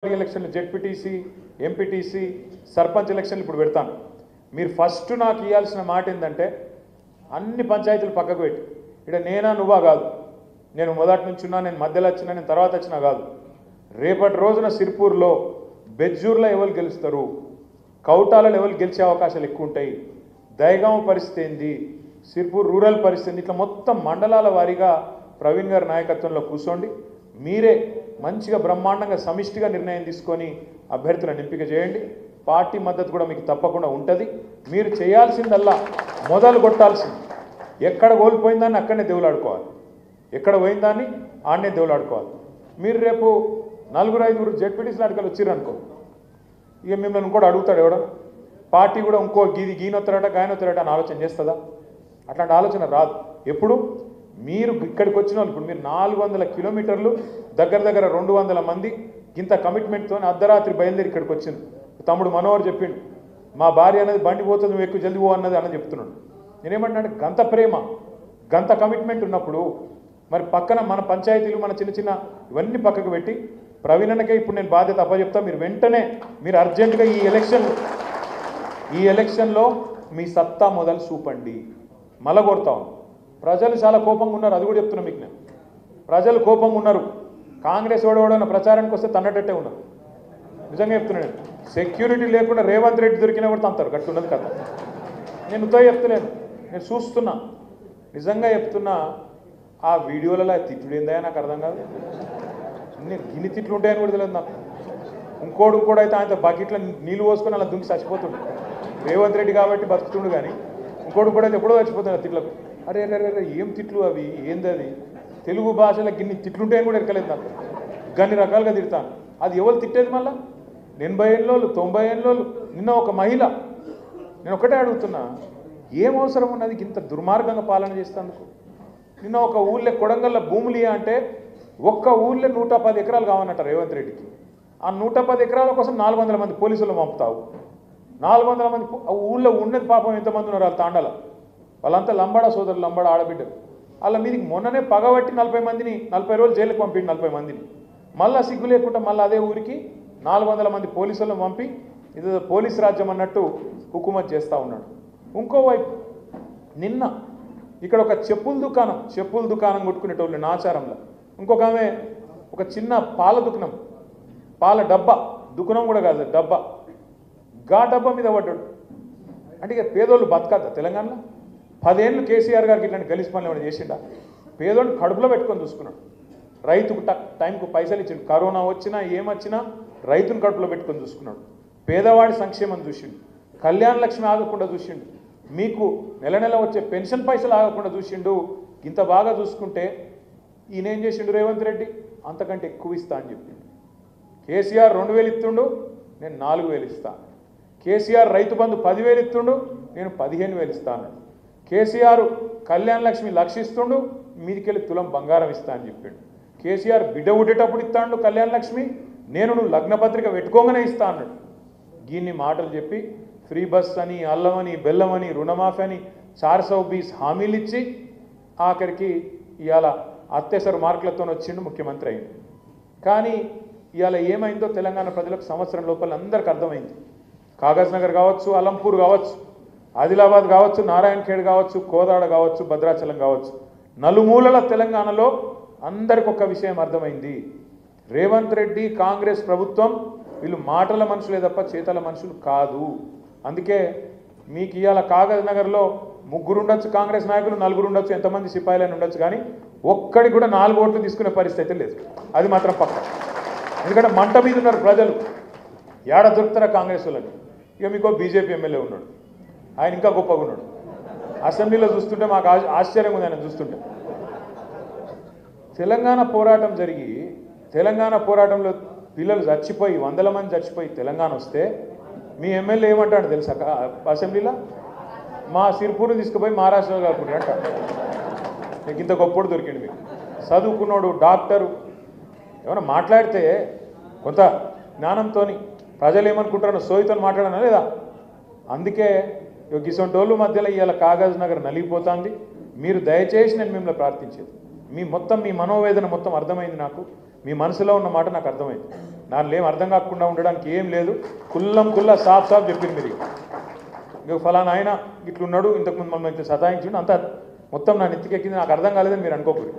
ఎలక్షన్లు ZPTC MPTC sarpanch ఎలక్షన్లు ఇప్పుడు పెడతాను. మీరు ఫస్ట్ నాకు ఇవ్వాల్సిన మాట ఏంటంటే అన్ని పంచాయతీలు పక్కకు పెట్టి ఇక్కడ నేనా నువ్వా కాదు, నేను మొదటి నుంచి ఉన్నా, నేను మధ్యలో వచ్చినా, నేను తర్వాత వచ్చినా కాదు. రేపటి రోజున సిర్పూర్లో బెజ్జూర్లో ఎవరు గెలుస్తారు, కౌటాలలో ఎవరు గెలిచే అవకాశాలు ఎక్కువ ఉంటాయి, దయగామ పరిస్థితి ఏంది, సిర్పూర్ రూరల్ పరిస్థితి, ఇట్లా మొత్తం మండలాల వారీగా ప్రవీణ్ గారి నాయకత్వంలో కూర్చోండి. మీరే మంచిగా బ్రహ్మాండంగా సమిష్టిగా నిర్ణయం తీసుకొని అభ్యర్థులను ఎంపిక చేయండి. పార్టీ మద్దతు కూడా మీకు తప్పకుండా ఉంటుంది. మీరు చేయాల్సిందల్లా మొదలు కొట్టాల్సింది, ఎక్కడ కోల్పోయిందాన్ని అక్కడనే దేవులాడుకోవాలి, ఎక్కడ పోయిందాన్ని ఆడనే దేవులాడుకోవాలి. మీరు రేపు 4-5 జెడ్పీటీసీ నాటకాలు వచ్చిర్రనుకో, ఇక మిమ్మల్ని ఇంకోటి అడుగుతాడు ఎవడ, పార్టీ కూడా ఇంకో గీనొత్తారట గాయనొత్తారట అని ఆలోచన చేస్తుందా? అట్లాంటి ఆలోచన రాదు. ఎప్పుడు మీరు ఇక్కడికి వచ్చిన వాళ్ళు, ఇప్పుడు మీరు 400 కిలోమీటర్లు దగ్గర 200 మంది ఇంత కమిట్మెంట్తో అర్ధరాత్రి బయలుదేరి ఇక్కడికి వచ్చింది. తమ్ముడు మనోహర్ చెప్పిండు, మా భార్య అనేది బండి పోతుంది, నువ్వు ఎక్కువ జల్ది పో అన్నది అన్న చెప్తున్నాడు. నేనేమంటున్నాను, గంత ప్రేమ గంత కమిట్మెంట్ ఉన్నప్పుడు మరి పక్కన మన పంచాయతీలు, మన చిన్న చిన్న ఇవన్నీ పక్కకు పెట్టి ప్రవీణకే ఇప్పుడు నేను బాధ్యత అప్పచెప్తా. మీరు వెంటనే మీరు అర్జెంటుగా ఈ ఎలక్షన్లో మీ సత్తా మొదలు చూపండి. మళ్ళా కొడతాం. ప్రజలు చాలా కోపంగా ఉన్నారు, అది కూడా చెప్తున్నా మీకు నేను. ప్రజలు కోపంగా ఉన్నారు. కాంగ్రెస్ ఓడవడన్న ప్రచారానికి వస్తే తన్నటట్టే ఉన్నారు. నిజంగా చెప్తున్నాను, సెక్యూరిటీ లేకుండా రేవంత్ రెడ్డి దొరికినా కూడా తంతారు, గట్టున్నది కథ. నేను ఉత్తగా చెప్తలేను, నేను చూస్తున్నా, నిజంగా చెప్తున్నా. ఆ వీడియోలలో తిట్లు ఏందా నాకు అర్థం కాదు. గిన్ని తిట్లు ఉంటాయని కూడా తెలియదు నాకు. ఇంకోడు అయితే ఆయన బకెట్లో నీళ్ళు పోసుకొని అలా దుంకి చచ్చిపోతుండు. రేవంత్ రెడ్డి కాబట్టి బతుకుతుండు, కానీ ఇంకోడు కూడా అయితే ఎప్పుడో చచ్చిపోతున్నాడు తిట్లకు. అరే అరే అరే ఏం తిట్లు అవి, ఏంది అది? తెలుగు భాషలో గిన్ని తిట్లుంటాయని కూడా ఎరకలేదు నాకు. గన్ని రకాలుగా తిడతాను. అది ఎవరు తిట్టేది మళ్ళా? 80 ఏళ్ళోళ్ళు 90 ఏళ్ళోళ్ళు. నిన్న ఒక మహిళ, నేను ఒకటే అడుగుతున్నా, ఏం అవసరం ఉన్నది ఇంత దుర్మార్గంగా పాలన చేసేందుకు? నిన్న ఒక ఊళ్ళో కొడంగల్లో భూములు అంటే ఒక్క ఊళ్ళో 110 ఎకరాలు కావన్నట్టు రేవంత్ రెడ్డికి. ఆ 110 ఎకరాల కోసం 400 మంది పోలీసులు పంపుతావు. 400 మంది ఊళ్ళో ఉన్నది పాపం ఎంతమంది ఉన్నారు వాళ్ళ తాండాల, వాళ్ళంతా లంబాడ సోదరులు, లంబాడ ఆడబిడ్డలు. వాళ్ళ మీదకి మొన్ననే పగబట్టి 40 రోజులు జైలుకి పంపిండి 40 మందిని. మళ్ళీ సిగ్గు లేకుండా మళ్ళీ అదే ఊరికి 400 మంది పోలీసులను పంపి ఇది పోలీస్ రాజ్యం అన్నట్టు హుకుమత్ చేస్తూ ఉన్నాడు. ఇంకోవైపు నిన్న ఇక్కడ ఒక చెప్పుల దుకాణం కొట్టుకునేటోళ్ళు నాచారంలో, ఇంకొక ఆమె ఒక చిన్న పాల దుకాణం, పాల డబ్బా, దుకాణం కూడా కాదు డబ్బా, డబ్బా మీద పడ్డాడు. అంటే ఇక పేదోళ్ళు బతకద్దా తెలంగాణలో? 10 ఏళ్ళు కేసీఆర్ గారికి ఇట్లాంటి గలీజ్ పనులు ఏమైనా చేసిండా? పేదోళ్ళు కడుపులో పెట్టుకొని చూసుకున్నాడు. రైతుకు టైంకు పైసలు ఇచ్చిండు. కరోనా వచ్చినా ఏమొచ్చినా రైతును కడుపులో పెట్టుకొని చూసుకున్నాడు. పేదవాడి సంక్షేమం చూసిండు. కళ్యాణ లక్ష్మి ఆగకుండా చూసిండు. మీకు నెల వచ్చే పెన్షన్ పైసలు ఆగకుండా చూసిండు. ఇంత బాగా చూసుకుంటే ఈయన ఏం చేసిండు రేవంత్ రెడ్డి? అంతకంటే ఎక్కువ ఇస్తా అని చెప్పిండు. కేసీఆర్ 2000 ఇస్తుండు, నేను 4000 ఇస్తా. కేసీఆర్ రైతు బంధు 10,000 ఇస్తుండు, నేను 15,000 ఇస్తా అన్నాడు. కేసీఆర్ కళ్యాణ లక్ష్మి 1,00,000 ఇస్తుండు, మీదికెళ్ళి తులం బంగారం ఇస్తా అని చెప్పిండు. కేసీఆర్ బిడ్డ ఉడేటప్పుడు ఇస్తాడు కళ్యాణ లక్ష్మి, నేను నువ్వు లగ్నపత్రిక పెట్టుకోగానే ఇస్తా అన్నాడు. దీన్ని మాటలు చెప్పి ఫ్రీ బస్ అని, అల్లమని, బెల్లమని, రుణమాఫీ అని 420 హామీలు ఇచ్చి ఆఖరికి ఇవాళ అత్యవసర మార్కులతో వచ్చిండు, ముఖ్యమంత్రి అయింది. కానీ ఇవాళ ఏమైందో తెలంగాణ ప్రజలకు సంవత్సరం లోపల అందరికీ అర్థమైంది. కాగజ్ నగర్ కావచ్చు, అలంపూర్ కావచ్చు, ఆదిలాబాద్ కావచ్చు, నారాయణ ఖేడ్ కావచ్చు, కోదాడ కావచ్చు, భద్రాచలం కావచ్చు, నలుమూలల తెలంగాణలో అందరికి ఒక విషయం అర్థమైంది. రేవంత్ రెడ్డి కాంగ్రెస్ ప్రభుత్వం వీళ్ళు మాటల మనుషులే తప్ప చేతల మనుషులు కాదు. అందుకే మీకు ఇవాళ కాగజ్ నగర్లో 3 ఉండొచ్చు కాంగ్రెస్ నాయకులు, 4 ఉండొచ్చు, ఎంతమంది సిపాయిలని ఉండొచ్చు, కానీ ఒక్కడికి కూడా 4 ఓట్లు తీసుకునే పరిస్థితి లేదు. అది మాత్రం పక్క. ఎందుకంటే మంట మీద ఉన్నారు ప్రజలు. ఏడ దొరుకుతారా కాంగ్రెస్ వాళ్ళని? ఇక మీకు బీజేపీ ఎమ్మెల్యే ఉన్నాడు, ఆయన ఇంకా గొప్పగా ఉన్నాడు. అసెంబ్లీలో చూస్తుంటే మాకు ఆశ్చర్యంగా ఉంది ఆయన చూస్తుంటే. తెలంగాణ పోరాటం జరిగి, తెలంగాణ పోరాటంలో పిల్లలు చచ్చిపోయి 100 మంది చచ్చిపోయి తెలంగాణ వస్తే మీ ఎమ్మెల్యే ఏమంటాడు తెలుసా అసెంబ్లీలో? మా సిర్పూర్ని తీసుకుపోయి మహారాష్ట్రలో కలుపుకుంటాడు అంట. మీకు ఇంత గొప్పడు దొరికింది. మీకు చదువుకున్నాడు, డాక్టరు, ఏమైనా మాట్లాడితే కొంత జ్ఞానంతో ప్రజలు ఏమనుకుంటారో సోయితో మాట్లాడనా లేదా? అందుకే గిసొంటోళ్ళు మధ్యలో ఇవాళ కాగజ్ నగర్ నలిగిపోతుంది. మీరు దయచేసి నేను మిమ్మల్ని ప్రార్థించేది, మీ మనోవేదన మొత్తం అర్థమైంది నాకు, మీ మనసులో ఉన్న మాట నాకు అర్థమైంది. దానిలో ఏం అర్థం కాకుండా ఉండడానికి ఏం లేదు. కుల్లా సాఫ్ చెప్పింది మీరు. ఇక ఫలానా ఆయన ఇట్లున్నాడు, ఇంతకుముందు మమ్మల్ని ఇట్లా సతాయించిండు, అంతా మొత్తం నా నెత్తికెక్కింది, నాకు అర్థం కాలేదని మీరు అనుకోకూడదు.